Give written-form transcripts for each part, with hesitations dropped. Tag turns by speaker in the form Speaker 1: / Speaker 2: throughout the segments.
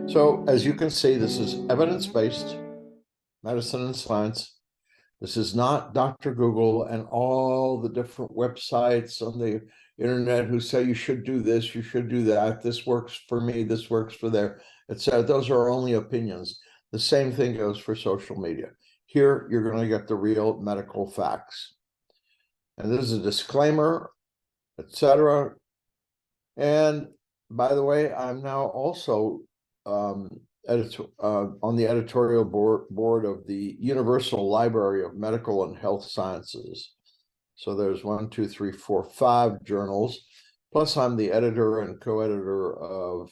Speaker 1: So as you can see, this is evidence-based medicine and science. This is not Dr. Google and all the different websites on the internet who say you should do this, you should do that, this works for me, this works for there, etc. Those are only opinions. The same thing goes for social media. Here, you're going to get the real medical facts. And this is a disclaimer, etc. And by the way, I'm now also on the editorial board of the Universal Library of Medical and Health Sciences. So there's 1, 2, 3, 4, 5 journals. Plus, I'm the editor and co-editor of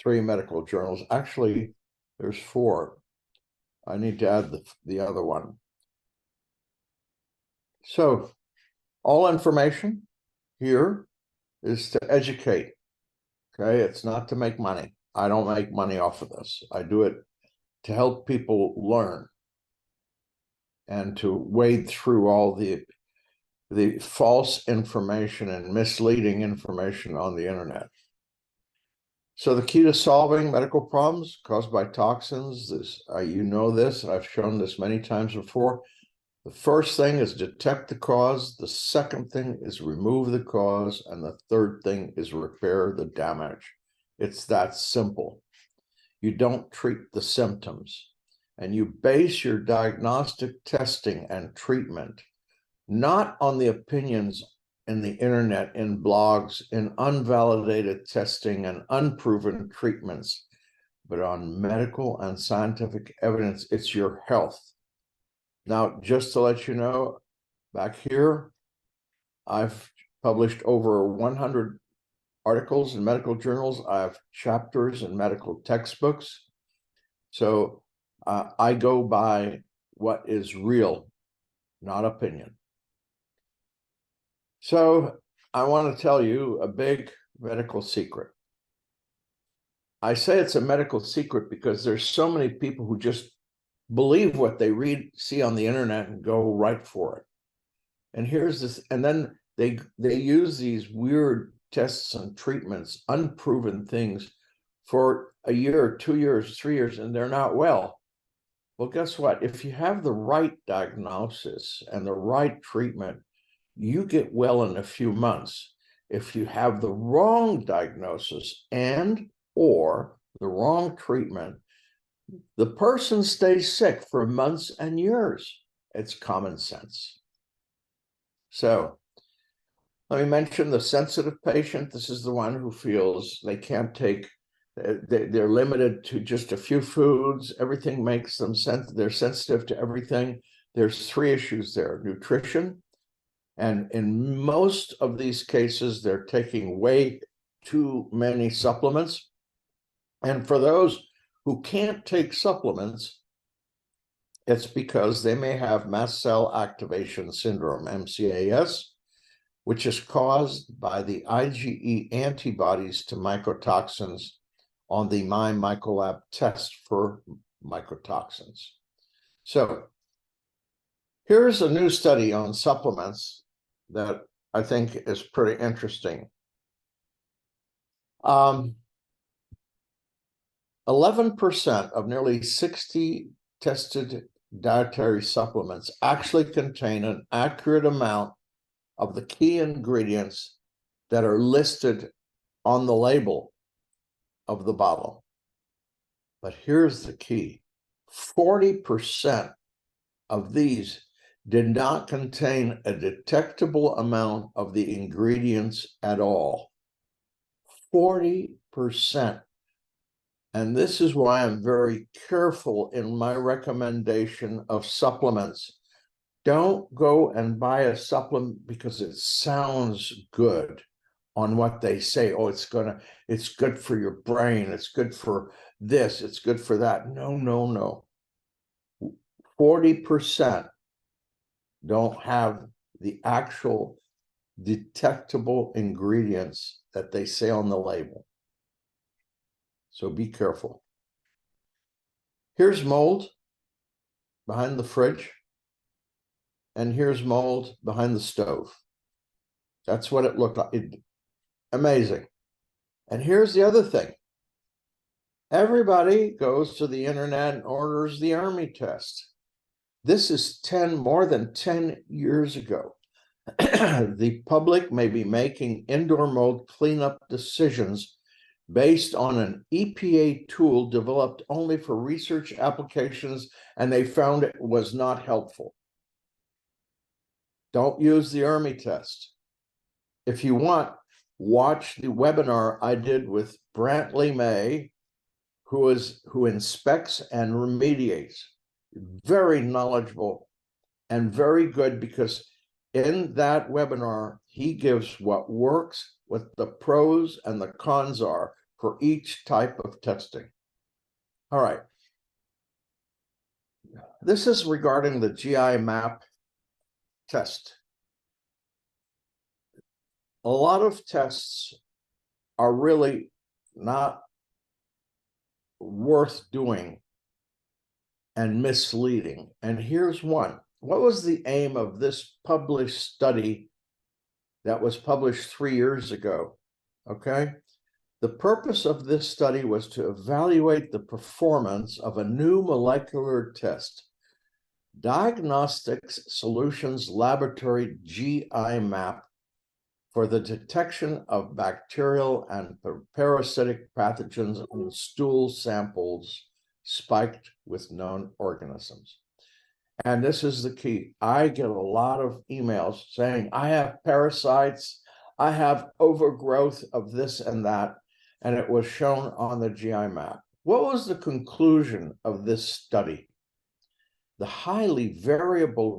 Speaker 1: 3 medical journals. Actually, there's 4. I need to add the other one. So all information here is to educate. Okay, it's not to make money. I don't make money off of this. I do it to help people learn and to wade through all the false information and misleading information on the internet. So the key to solving medical problems caused by toxins, you know this, I've shown this many times before. The first thing is detect the cause. The second thing is remove the cause. And the third thing is repair the damage. It's that simple. You don't treat the symptoms. And you base your diagnostic testing and treatment not on the opinions in the internet, in blogs, in unvalidated testing and unproven treatments, but on medical and scientific evidence. It's your health. Now, just to let you know, back here, I've published over 100 articles in medical journals. I have chapters in medical textbooks. So I go by what is real, not opinion. So I want to tell you a big medical secret. I say it's a medical secret because there's so many people who just believe what they see on the internet and go right for it. And here's this, and then they use these weird tests and treatments, unproven things, for a year, 2 years, 3 years, and they're not well. Well, guess what? If you have the right diagnosis and the right treatment, you get well in a few months. If you have the wrong diagnosis and or the wrong treatment, the person stays sick for months and years. It's common sense. So let me mention the sensitive patient. This is the one who feels they can't take, they're limited to just a few foods. Everything makes them they're sensitive to everything. There's 3 issues there: nutrition. And in most of these cases, they're taking way too many supplements. And for those who can't take supplements, it's because they may have mast cell activation syndrome, MCAS, which is caused by the IgE antibodies to mycotoxins on the MyMycoLab test for mycotoxins. So here's a new study on supplements that I think is pretty interesting. 11% of nearly 60 tested dietary supplements actually contain an accurate amount of the key ingredients that are listed on the label of the bottle. But here's the key: 40% of these did not contain a detectable amount of the ingredients at all. 40%. And this is why I'm very careful in my recommendation of supplements. Don't go and buy a supplement because it sounds good on what they say. Oh, it's good for your brain. It's good for this. It's good for that. No, no, no. 40% don't have the actual detectable ingredients that they say on the label. So be careful. Here's mold behind the fridge, and here's mold behind the stove. That's what it looked like. Amazing. And here's the other thing. Everybody goes to the internet and orders the army test. This is more than 10 years ago. The public may be making indoor mold cleanup decisions based on an EPA tool developed only for research applications, and they found it was not helpful. Don't use the army test. If you want, watch the webinar I did with Brantley May, who inspects and remediates. Very knowledgeable and very good, because in that webinar, he gives what works, what the pros and the cons are for each type of testing. All right. This is regarding the GI map test. A lot of tests are really not worth doing and misleading. And here's one. What was the aim of this published study that was published 3 years ago? Okay. The purpose of this study was to evaluate the performance of a new molecular test, Diagnostics Solutions Laboratory GI map, for the detection of bacterial and parasitic pathogens in stool samples spiked with known organisms. And this is the key. I get a lot of emails saying, I have parasites, I have overgrowth of this and that, and it was shown on the GI map. What was the conclusion of this study? The highly variable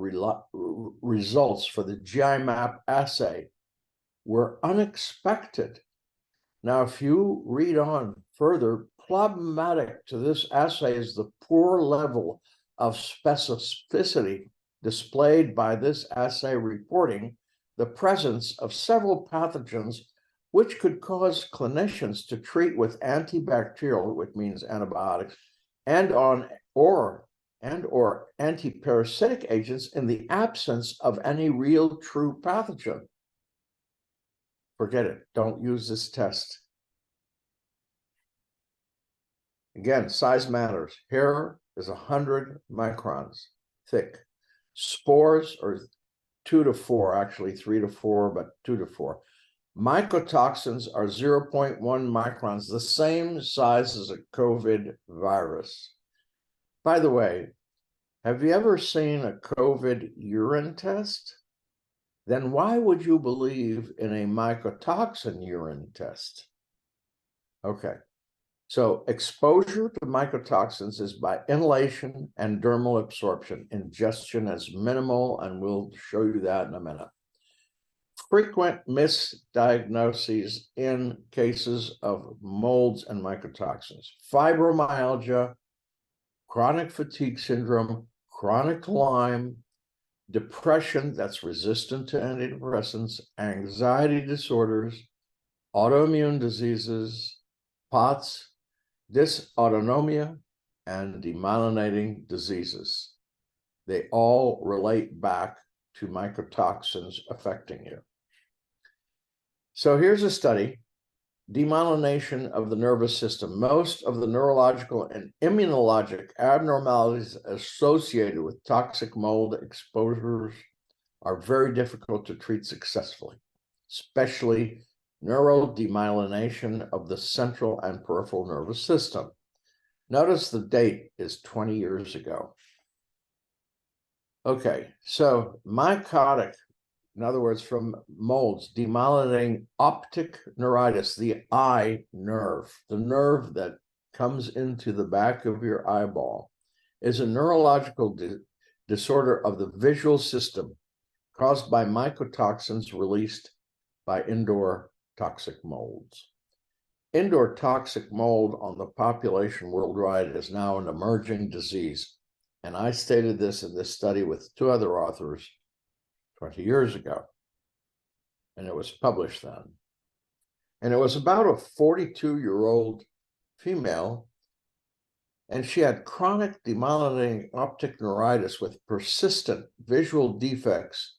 Speaker 1: results for the GI map assay were unexpected. Now, if you read on further, problematic to this assay is the poor level of specificity displayed by this assay, reporting the presence of several pathogens which could cause clinicians to treat with antibacterial, which means antibiotics, or antiparasitic agents in the absence of any real true pathogen. Forget it. Don't use this test. Again, size matters. Hair is 100 microns thick. Spores are 2 to 4, actually 3 to 4, but 2 to 4. Mycotoxins are 0.1 microns, the same size as a COVID virus. By the way, have you ever seen a COVID urine test? Then why would you believe in a mycotoxin urine test? Okay, so exposure to mycotoxins is by inhalation and dermal absorption. Ingestion is minimal, and we'll show you that in a minute. Frequent misdiagnoses in cases of molds and mycotoxins: fibromyalgia, chronic fatigue syndrome, chronic Lyme, depression that's resistant to antidepressants, anxiety disorders, autoimmune diseases, POTS, dysautonomia, and demyelinating diseases. They all relate back to mycotoxins affecting you. So here's a study, demyelination of the nervous system. Most of the neurological and immunologic abnormalities associated with toxic mold exposures are very difficult to treat successfully, especially neurodemyelination of the central and peripheral nervous system. Notice the date is 20 years ago. Okay, so mycotic, in other words, from molds, demyelinating optic neuritis, the eye nerve, the nerve that comes into the back of your eyeball, is a neurological disorder of the visual system caused by mycotoxins released by indoor toxic molds. Indoor toxic mold on the population worldwide is now an emerging disease. And I stated this in this study with 2 other authors 20 years ago, and it was published then. And it was about a 42-year-old female, and she had chronic demyelinating optic neuritis with persistent visual defects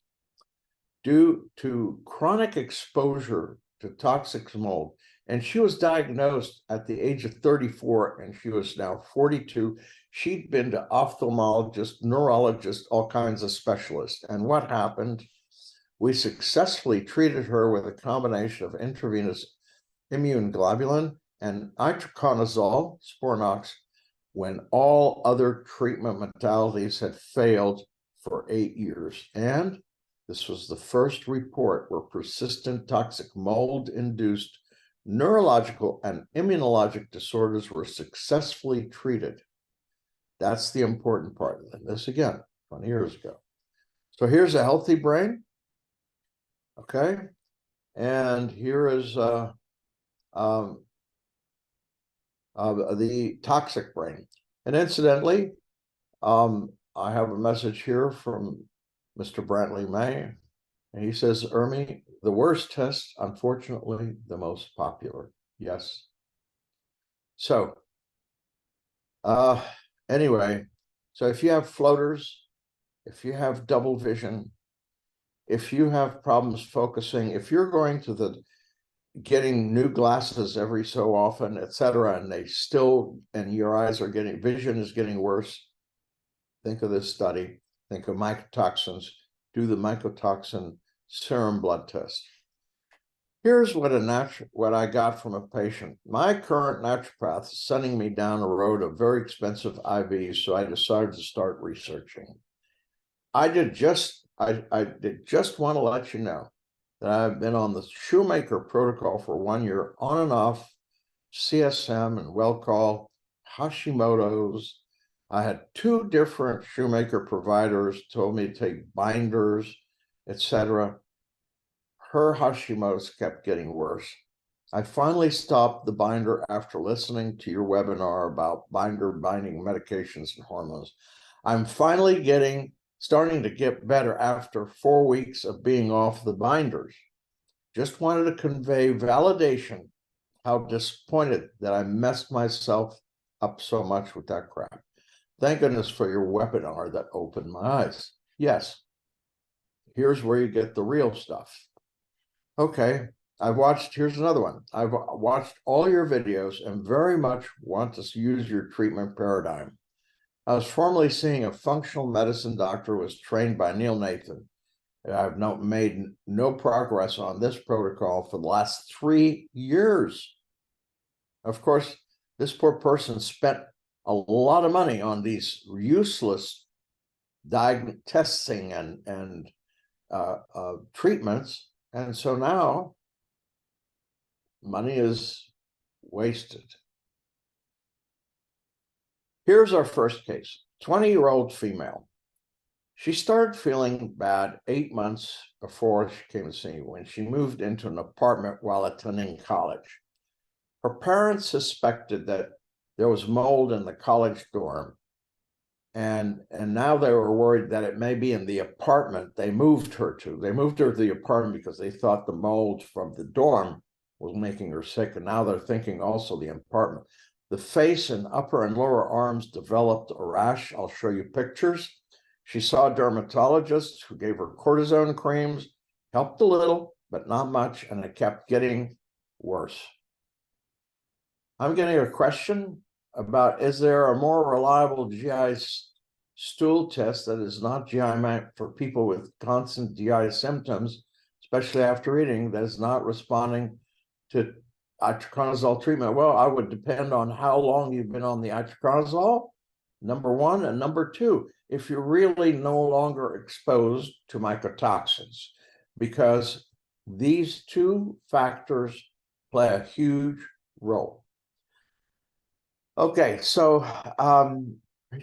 Speaker 1: due to chronic exposure to toxic mold. And she was diagnosed at the age of 34, and she was now 42. She'd been to ophthalmologists, neurologists, all kinds of specialists. And what happened? We successfully treated her with a combination of intravenous immune globulin and itraconazole, Sporanox, when all other treatment modalities had failed for 8 years. And this was the first report where persistent toxic mold-induced neurological and immunologic disorders were successfully treated. That's the important part. And this again, 20 years ago. So here's a healthy brain. Okay. And here is the toxic brain. And incidentally, I have a message here from Mr. Brantley May. And he says, Ermi, the worst test, unfortunately, the most popular. Yes. So, anyway, so if you have floaters, if you have double vision, if you have problems focusing, if you're going to the getting new glasses every so often, etc., and they still, and your eyes are getting, vision is getting worse, think of this study, think of mycotoxins, do the mycotoxin serum blood test. Here's what I got from a patient. My current naturopath is sending me down a road of very expensive IVs, so I decided to start researching. I did just want to let you know that I've been on the Shoemaker protocol for 1 year, on and off, CSM and Wellcall, Hashimoto's. I had 2 different Shoemaker providers told me to take binders, etc. Her Hashimoto's kept getting worse. I finally stopped the binder after listening to your webinar about binder binding medications and hormones. I'm finally starting to get better after 4 weeks of being off the binders. Just wanted to convey validation, how disappointed that I messed myself up so much with that crap. Thank goodness for your webinar that opened my eyes. Yes, here's where you get the real stuff. Okay, here's another one. I've watched all your videos and very much want to use your treatment paradigm. I was formerly seeing a functional medicine doctor who was trained by Neil Nathan. I've made no progress on this protocol for the last 3 years. Of course, this poor person spent a lot of money on these useless testing and treatments. And so now money is wasted. Here's our first case, 20-year-old female. She started feeling bad 8 months before she came to see me, when she moved into an apartment while attending college. Her parents suspected that there was mold in the college dorm, and now they were worried that it may be in the apartment they moved her to. They moved her to the apartment because they thought the mold from the dorm was making her sick, and now they're thinking also the apartment. The face and upper and lower arms developed a rash. I'll show you pictures. She saw a dermatologist who gave her cortisone creams, helped a little, but not much, and it kept getting worse. I'm getting a question about, is there a more reliable GI stool test that is not GI for people with constant GI symptoms, especially after eating, that is not responding to itraconazole treatment? Well, I would depend on how long you've been on the itraconazole, number one, and number two, if you're really no longer exposed to mycotoxins, because these 2 factors play a huge role. Okay, so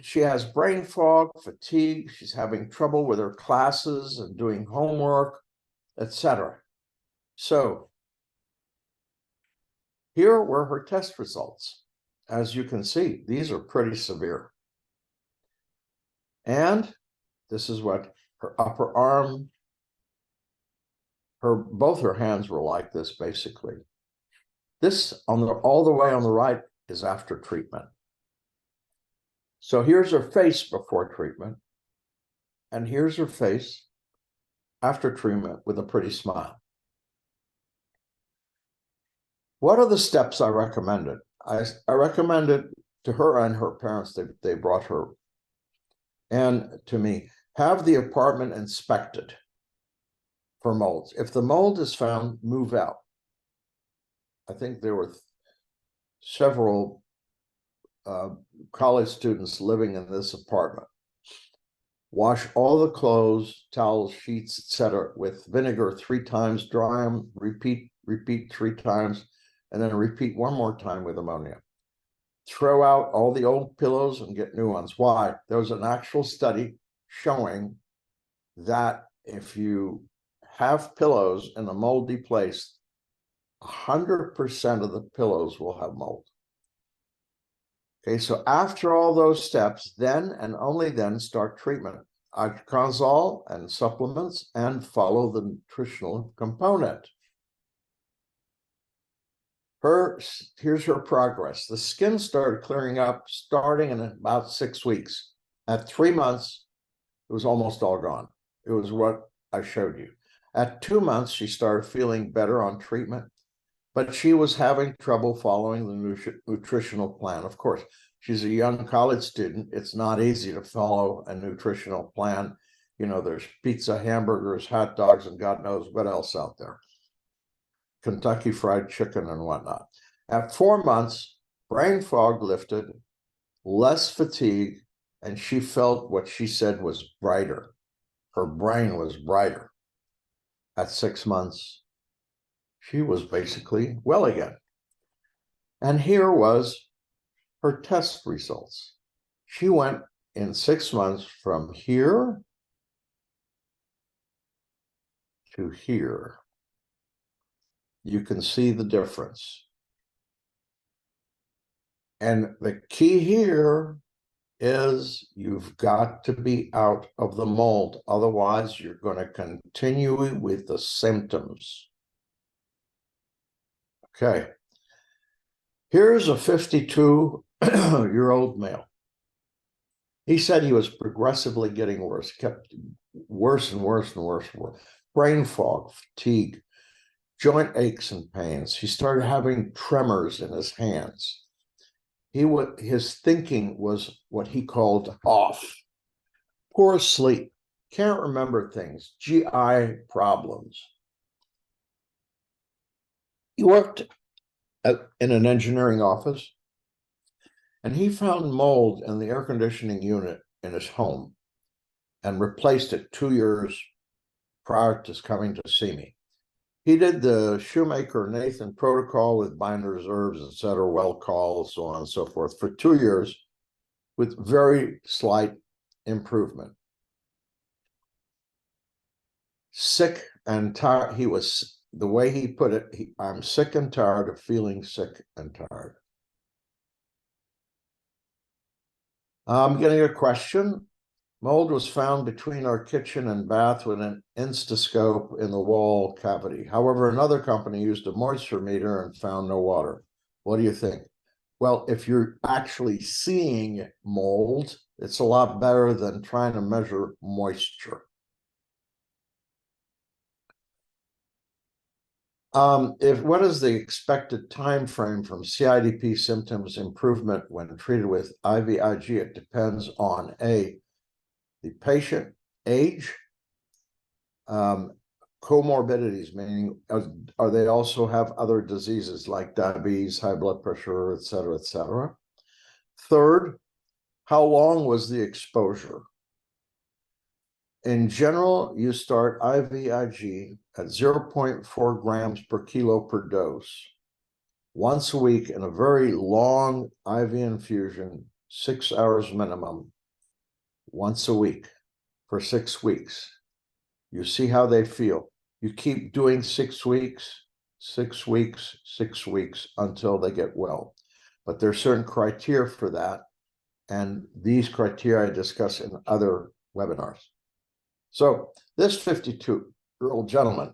Speaker 1: she has brain fog, fatigue, she's having trouble with her classes and doing homework, etc. So here were her test results. As you can see, these are pretty severe. And this is what her upper arm, both her hands were like this, basically. This all the way on the right is after treatment. So here's her face before treatment, and here's her face after treatment with a pretty smile. What are the steps I recommended? I recommended to her and her parents, they brought her, and to me, have the apartment inspected for molds. If the mold is found, move out. I think there were several college students living in this apartment. Wash all the clothes, towels, sheets, etc., with vinegar 3 times, dry them, repeat 3 times, and then repeat 1 more time with ammonia. Throw out all the old pillows and get new ones. Why? There was an actual study showing that if you have pillows in a moldy place, 100% of the pillows will have mold. Okay, so after all those steps, then and only then start treatment. Icoconazole and supplements, and follow the nutritional component. Here's her progress. The skin started clearing up starting in about 6 weeks. At 3 months, it was almost all gone. It was what I showed you. At 2 months, she started feeling better on treatment, but she was having trouble following the nutritional plan. Of course, she's a young college student. It's not easy to follow a nutritional plan. You know, there's pizza, hamburgers, hot dogs, and God knows what else out there. Kentucky Fried Chicken and whatnot. At 4 months, brain fog lifted, less fatigue, and she felt what she said was brighter. Her brain was brighter. At 6 months, she was basically well again. And here was her test results. She went in 6 months from here to here. You can see the difference. And the key here is you've got to be out of the mold. Otherwise, you're going to continue with the symptoms. Okay. Here's a 52-year-old male. He said he was progressively getting worse, kept worse and worse and worse and worse. Brain fog, fatigue, joint aches and pains. He started having tremors in his hands. His thinking was what he called off. Poor sleep, can't remember things, GI problems. He worked in an engineering office, and he found mold in the air conditioning unit in his home and replaced it 2 years prior to coming to see me. He did the Shoemaker-Nathan protocol with binders, herbs, etc., well call, so on and so forth, for 2 years with very slight improvement. Sick and tired. He was, the way he put it, I'm sick and tired of feeling sick and tired. I'm getting a question. Mold was found between our kitchen and bath with an Instascope in the wall cavity. However, another company used a moisture meter and found no water. What do you think? Well, if you're actually seeing mold, it's a lot better than trying to measure moisture. What is the expected time frame from CIDP symptoms improvement when treated with IVIG? It depends on the patient age, comorbidities, meaning are they also have other diseases like diabetes, high blood pressure, et cetera, et cetera. Third, how long was the exposure? In general, you start IVIG at 0.4 grams per kilo per dose, once a week in a very long IV infusion, 6 hours minimum, once a week for 6 weeks. You see how they feel. You keep doing 6 weeks, 6 weeks, 6 weeks until they get well. But there's certain criteria for that, and these criteria I discuss in other webinars. So this 52-year-old gentleman,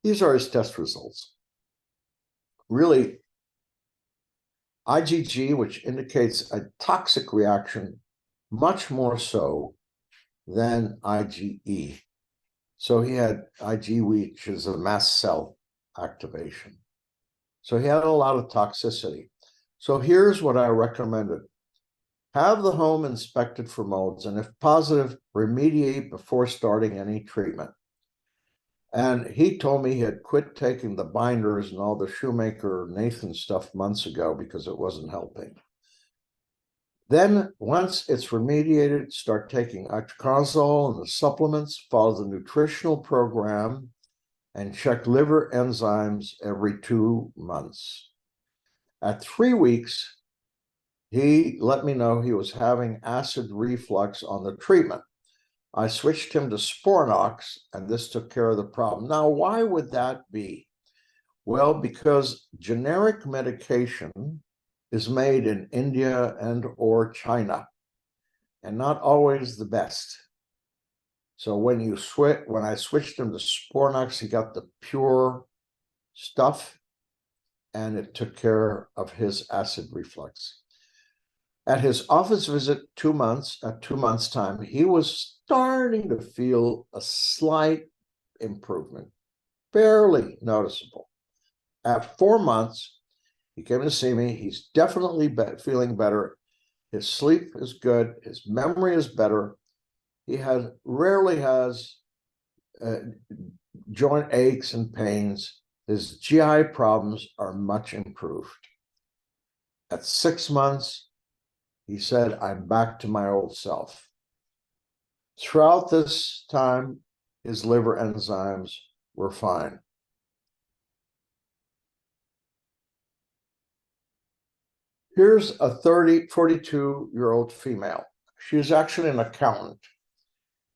Speaker 1: these are his test results. Really, IgG, which indicates a toxic reaction, much more so than IgE. So he had IgE, which is a mast cell activation. So he had a lot of toxicity. So here's what I recommended. Have the home inspected for molds, and if positive, remediate before starting any treatment. And he told me he had quit taking the binders and all the Shoemaker Nathan stuff months ago because it wasn't helping. Then once it's remediated, start taking itraconazole and the supplements, follow the nutritional program, and check liver enzymes every 2 months. At 3 weeks, he let me know he was having acid reflux on the treatment. I switched him to Sporanox, and this took care of the problem. Now, why would that be? Well, because generic medication is made in India and or China, and not always the best. So when I switched him to Sporanox, he got the pure stuff, and it took care of his acid reflux. At his office visit at 2 months' time, he was starting to feel a slight improvement, barely noticeable. At 4 months, he came to see me. He's definitely feeling better. His sleep is good. His memory is better. He rarely has joint aches and pains. His GI problems are much improved. At 6 months, he said, I'm back to my old self. Throughout this time, his liver enzymes were fine. Here's a 42-year-old female. She is actually an accountant.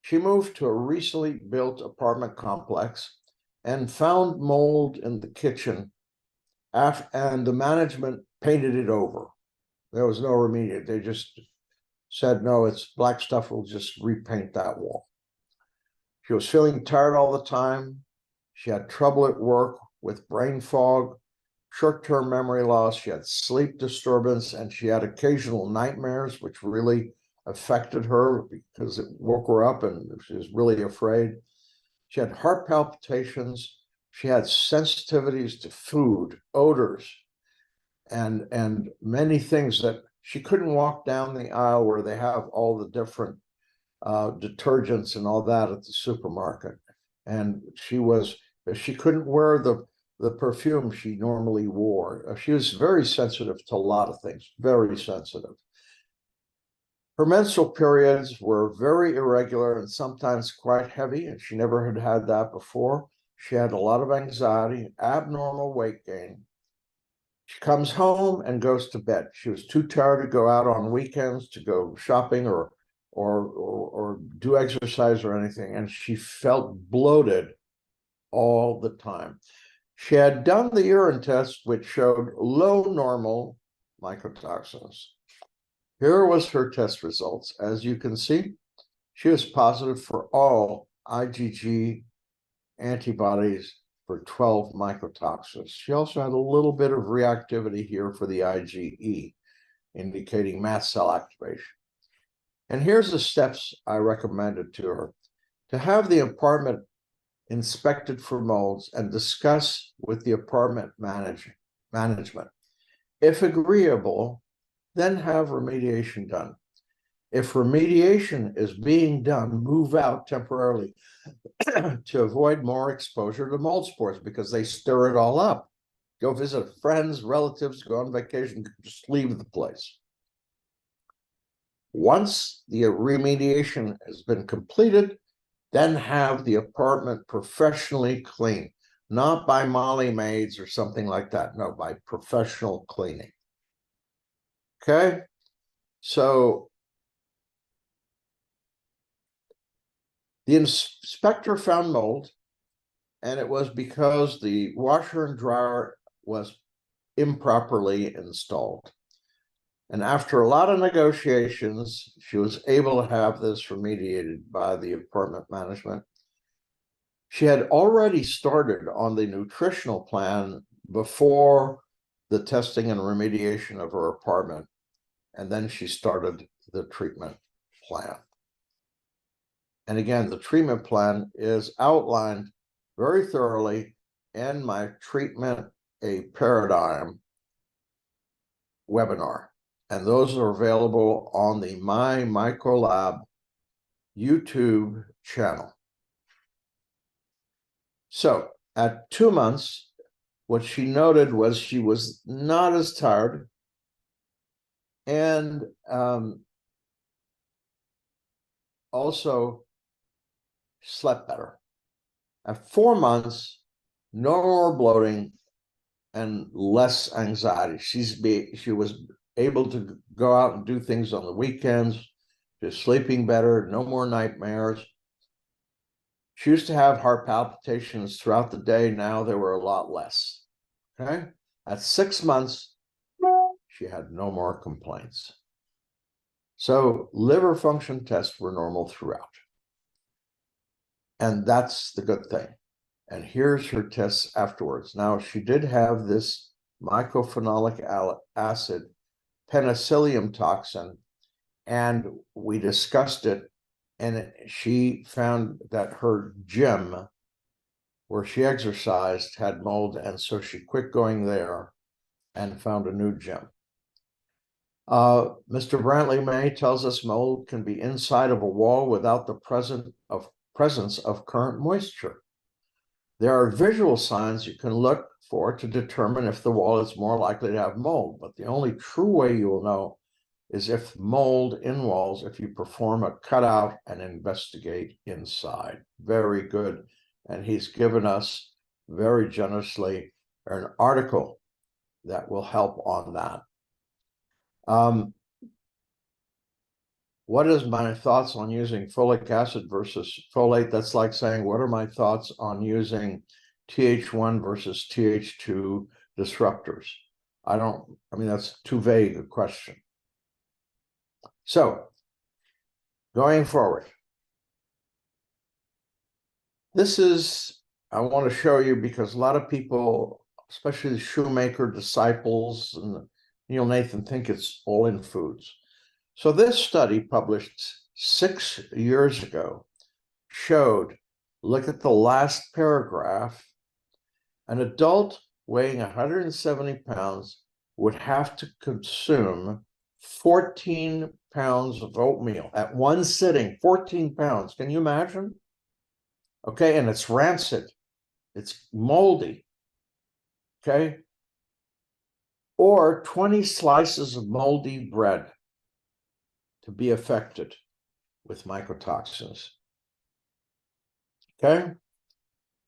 Speaker 1: She moved to a recently built apartment complex and found mold in the kitchen, and the management painted it over. There was no remediate. They just said, no, it's black stuff. We'll just repaint that wall. She was feeling tired all the time. She had trouble at work with brain fog, short-term memory loss. She had sleep disturbance, and she had occasional nightmares, which really affected her because it woke her up and she was really afraid. She had heart palpitations. She had sensitivities to food, odors, and many things that she couldn't walk down the aisle where they have all the different detergents and all that at the supermarket. And she couldn't wear the perfume she normally wore. She was very sensitive to a lot of things, very sensitive. Her menstrual periods were very irregular and sometimes quite heavy, and she never had that before. She had a lot of anxiety, abnormal weight gain. She comes home and goes to bed. She was too tired to go out on weekends to go shopping or do exercise or anything, and she felt bloated all the time. She had done the urine test, which showed low normal mycotoxins. Here was her test results. As you can see, she was positive for all IgG antibodies for 12 mycotoxins. She also had a little bit of reactivity here for the IgE, indicating mast cell activation. And here's the steps I recommended to her: to have the apartment inspected for molds and discuss with the apartment management. If agreeable, then have remediation done. If remediation is being done, move out temporarily to avoid more exposure to mold spores because they stir it all up. Go visit friends, relatives, go on vacation, just leave the place. Once the remediation has been completed, then have the apartment professionally cleaned, not by Molly maids or something like that. No, by professional cleaning. Okay, so the inspector found mold, and it was because the washer and dryer was improperly installed. And after a lot of negotiations, she was able to have this remediated by the apartment management. She had already started on the nutritional plan before the testing and remediation of her apartment, and then she started the treatment plan. And again, the treatment plan is outlined very thoroughly in my treatment a paradigm webinar, and those are available on the MyMycoLab YouTube channel. So at 2 months, what she noted was she was not as tired, and also slept better. At 4 months, no more bloating and less anxiety. She was able to go out and do things on the weekends, just sleeping better, no more nightmares. She used to have heart palpitations throughout the day. Now there were a lot less. Okay. At 6 months, she had no more complaints. So liver function tests were normal throughout. And that's the good thing. And here's her tests afterwards. Now, she did have this mycophenolic acid, penicillium toxin, and we discussed it. And she found that her gym, where she exercised, had mold. And so she quit going there and found a new gym. Mr. Brantley May tells us mold can be inside of a wall without the presence of current moisture. There are visual signs you can look for to determine if the wall is more likely to have mold, but the only true way you will know is if mold in walls, if you perform a cutout and investigate inside. Very good. And he's given us very generously an article that will help on that. What is my thoughts on using folic acid versus folate? That's like saying, what are my thoughts on using Th1 versus Th2 disruptors? I mean, that's too vague a question. So going forward, I want to show you because a lot of people, especially the shoemaker disciples and Neil Nathan, think it's all in foods. So this study published 6 years ago showed, look at the last paragraph, an adult weighing 170 pounds would have to consume 14 pounds of oatmeal at one sitting, 14 pounds. Can you imagine? Okay, and it's rancid, it's moldy, okay? Or 20 slices of moldy bread to be affected with mycotoxins. Okay,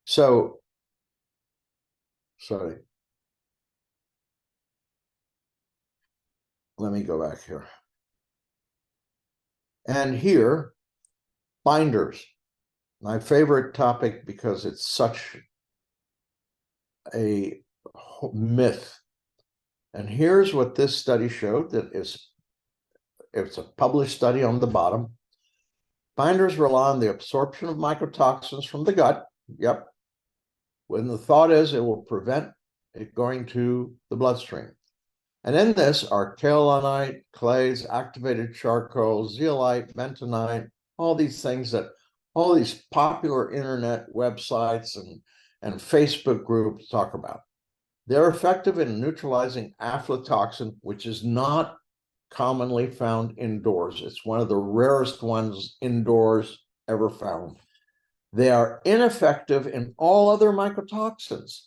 Speaker 1: so, sorry. Let me go back here. And here, binders. My favorite topic because it's such a myth. And here's what this study showed that it's a published study on the bottom. Binders rely on the absorption of mycotoxins from the gut. Yep. When the thought is it will prevent it going to the bloodstream. And in this are kaolinite, clays, activated charcoal, zeolite, bentonite, all these things that all these popular internet websites and Facebook groups talk about. They're effective in neutralizing aflatoxin, which is not commonly found indoors. It's one of the rarest ones indoors ever found. They are ineffective in all other mycotoxins.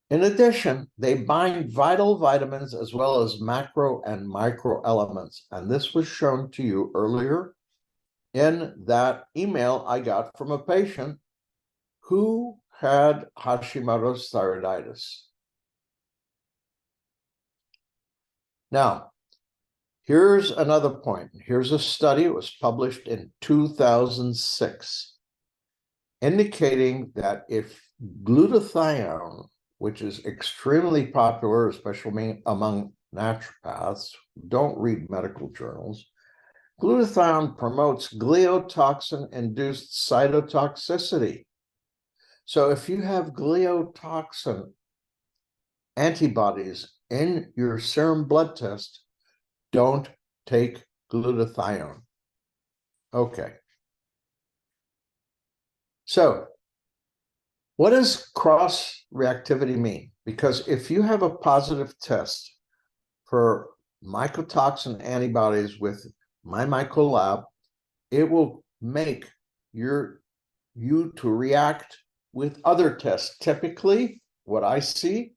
Speaker 1: In addition, they bind vital vitamins as well as macro and micro elements. And this was shown to you earlier in that email I got from a patient who had Hashimoto's thyroiditis. Now, here's another point. Here's a study. It was published in 2006, indicating that if glutathione, which is extremely popular, especially among naturopaths, don't read medical journals, glutathione promotes gliotoxin-induced cytotoxicity. So if you have gliotoxin antibodies in your serum blood test, don't take glutathione. Okay. So What does cross-reactivity mean? Because if you have a positive test for mycotoxin antibodies with MyMycoLab, it will make you to react with other tests. Typically, what I see,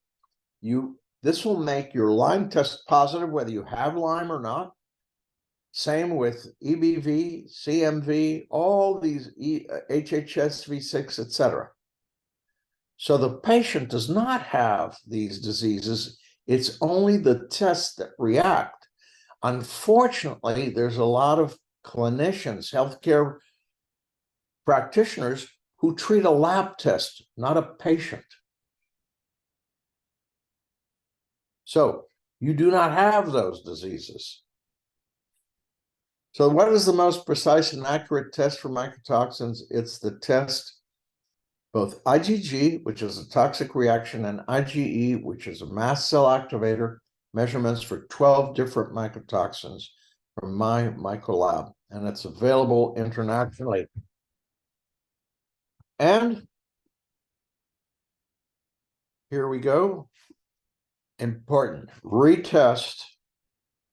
Speaker 1: this will make your Lyme test positive, whether you have Lyme or not. Same with EBV, CMV, all these HHSV6, etc. So the patient does not have these diseases. It's only the tests that react. Unfortunately, there's a lot of clinicians, healthcare practitioners who treat a lab test, not a patient. So you do not have those diseases. So what is the most precise and accurate test for mycotoxins? It's the test, both IgG, which is a toxic reaction, and IgE, which is a mast cell activator, measurements for 12 different mycotoxins from MyMycoLab, and it's available internationally. And here we go. Important, retest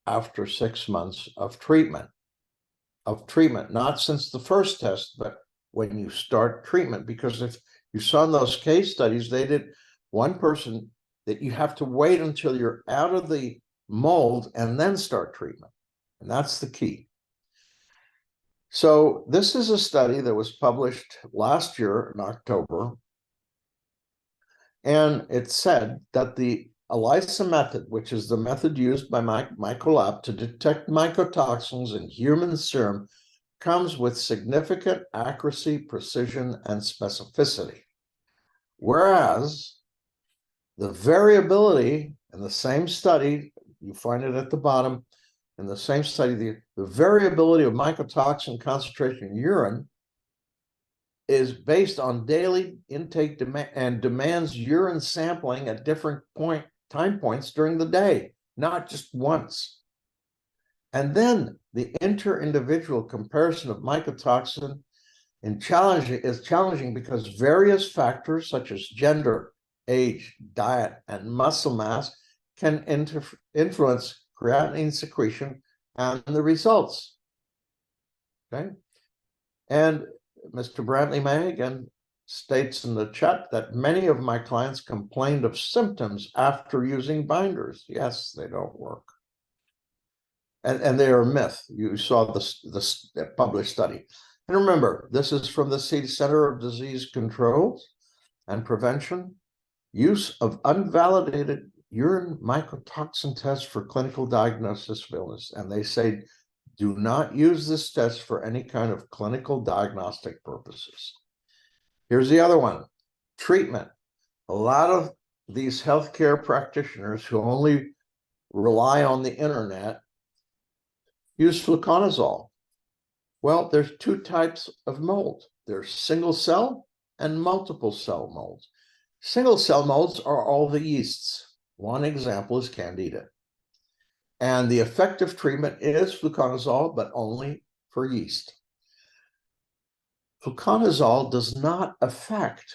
Speaker 1: after 6 months of treatment, not since the first test, but when you start treatment, because if you saw in those case studies, they did one person that you have to wait until you're out of the mold and then start treatment. And that's the key. So this is a study that was published last year in October. And it said that the ELISA method, which is the method used by MyMycoLab to detect mycotoxins in human serum, comes with significant accuracy, precision, and specificity. Whereas the variability in the same study, you find it at the bottom, in the same study, the variability of mycotoxin concentration in urine is based on daily intake demand and demands urine sampling at different time points during the day, not just once. And then the inter-individual comparison of mycotoxin is challenging because various factors such as gender, age, diet, and muscle mass can influence creatinine secretion and the results. Okay, and Mr. Brantley May again states in the chat that many of my clients complained of symptoms after using binders. Yes, they don't work. And they are a myth. You saw this published study. And remember, this is from the Center of Disease Control and Prevention. Use of unvalidated urine mycotoxin tests for clinical diagnosis of illness. And they say, do not use this test for any kind of clinical diagnostic purposes. Here's the other one, treatment. A lot of these healthcare practitioners who only rely on the internet use fluconazole. Well, there's two types of mold. There's single cell and multiple cell molds. Single cell molds are all the yeasts. One example is Candida. And the effective treatment is fluconazole, but only for yeast. Fluconazole does not affect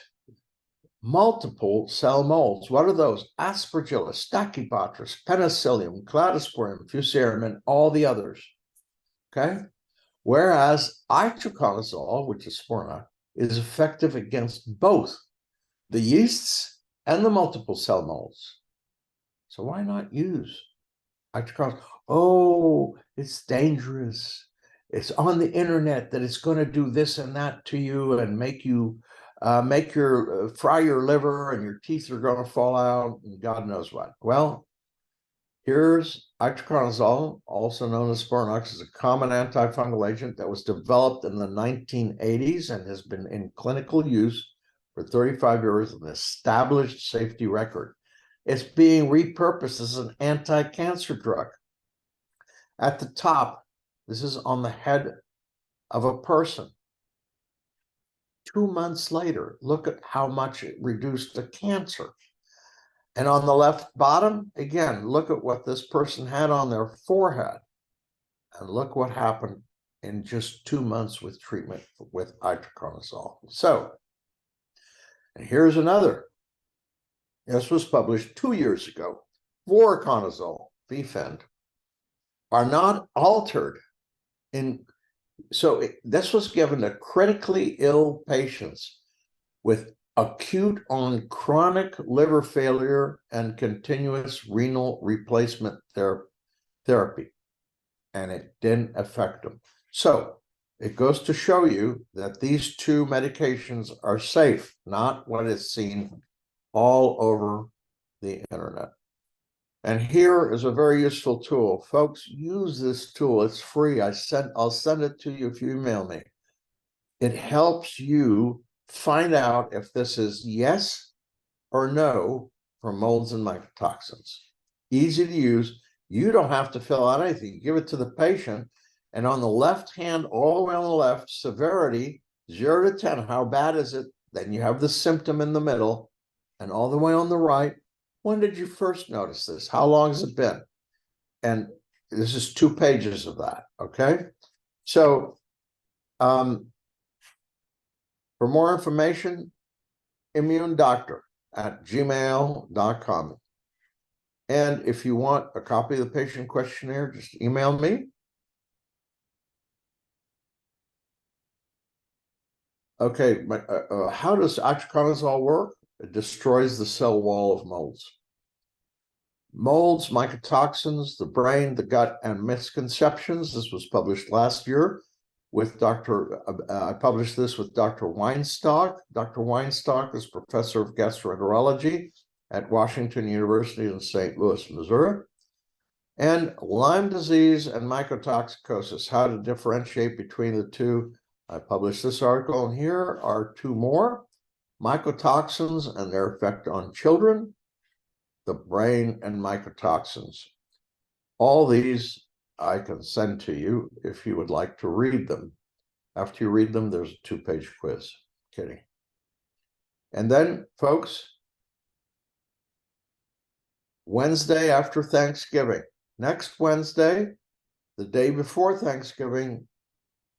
Speaker 1: multiple cell molds. What are those? Aspergillus, Stachybotrys, Penicillium, Cladosporium, Fusarium, and all the others. Okay? Whereas itraconazole, which is Sporanox, is effective against both the yeasts and the multiple cell molds. So why not use itraconazole? Oh, it's dangerous. It's on the internet that it's going to do this and that to you and make you fry your liver and your teeth are going to fall out and God knows what. Well, here's itraconazole, also known as Sporanox, is a common antifungal agent that was developed in the 1980s and has been in clinical use for 35 years with an established safety record. It's being repurposed as an anti-cancer drug. At the top, this is on the head of a person. 2 months later, look at how much it reduced the cancer. And on the left bottom, again, look at what this person had on their forehead. And look what happened in just 2 months with treatment with itraconazole. So And here's another. This was published 2 years ago. Voriconazole, VFend, are not altered in. So this was given to critically ill patients with acute on chronic liver failure and continuous renal replacement therapy, and it didn't affect them. So it goes to show you that these two medications are safe, not what is seen all over the internet. And here is a very useful tool. Folks, use this tool. It's free. I'll send it to you if you email me. It helps you find out if this is yes or no for molds and mycotoxins. Easy to use. You don't have to fill out anything. You give it to the patient, and on the left hand, all the way on the left, severity, 0 to 10, how bad is it? Then you have the symptom in the middle, and all the way on the right, when did you first notice this? How long has it been? And this is 2 pages of that, okay? So for more information, immunedoctor@gmail.com. And if you want a copy of the patient questionnaire, just email me. Okay, how does itraconazole work? It destroys the cell wall of molds. Molds, mycotoxins, the brain, the gut, and misconceptions. This was published last year with I published this with Dr. Weinstock. Dr. Weinstock is professor of gastroenterology at Washington University in St. Louis, Missouri. And Lyme disease and mycotoxicosis, how to differentiate between the two. I published this article, and here are 2 more. Mycotoxins and their effect on children, the brain, and mycotoxins. All these I can send to you if you would like to read them. After you read them, there's a 2-page quiz. Kidding. And then, folks, Wednesday after Thanksgiving, next Wednesday, the day before Thanksgiving,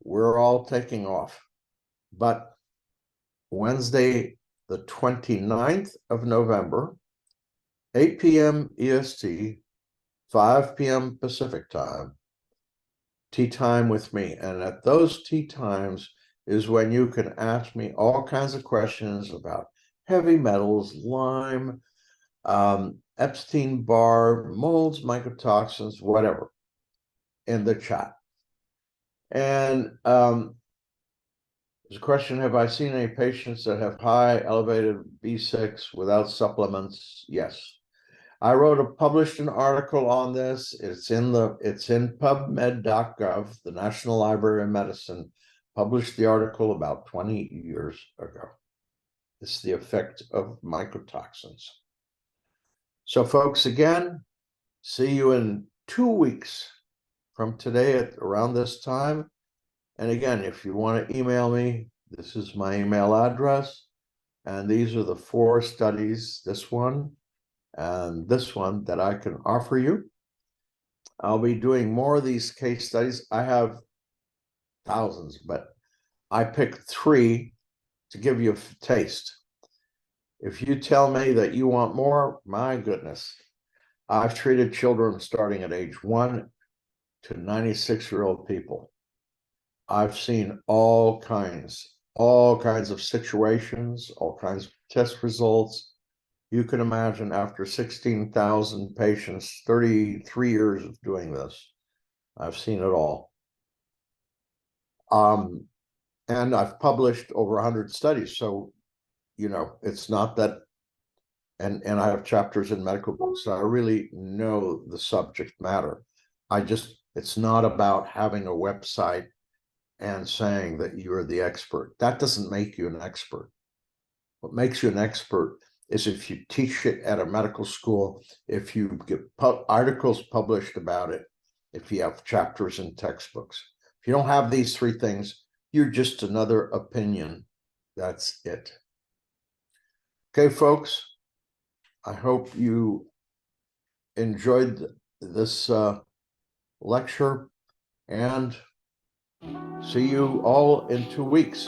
Speaker 1: we're all taking off. But Wednesday, the 29th of November, 8 p.m. EST, 5 p.m. Pacific time, tea time with me. And at those tea times is when you can ask me all kinds of questions about heavy metals, Lyme, Epstein-Barr, molds, mycotoxins, whatever, in the chat. And there's a question, have I seen any patients that have high elevated B6 without supplements? Yes. I published an article on this. It's in PubMed.gov, the National Library of Medicine, published the article about 20 years ago. It's the effect of mycotoxins. So folks, again, see you in 2 weeks from today at around this time. And again, if you want to email me, this is my email address. And these are the 4 studies, this one and this one, that I can offer you. I'll be doing more of these case studies. I have thousands, but I picked 3 to give you a taste. If you tell me that you want more, my goodness, I've treated children starting at age 1 to 96-year-old people. I've seen all kinds of situations, all kinds of test results. You can imagine, after 16,000 patients, 33 years of doing this, I've seen it all. And I've published over 100 studies. So, it's not that, and I have chapters in medical books, so I really know the subject matter. It's not about having a website and saying that you're the expert. That doesn't make you an expert. What makes you an expert is if you teach it at a medical school, if you get articles published about it, if you have chapters in textbooks. If you don't have these 3 things, you're just another opinion. That's it. Okay, folks, I hope you enjoyed this lecture, and see you all in 2 weeks.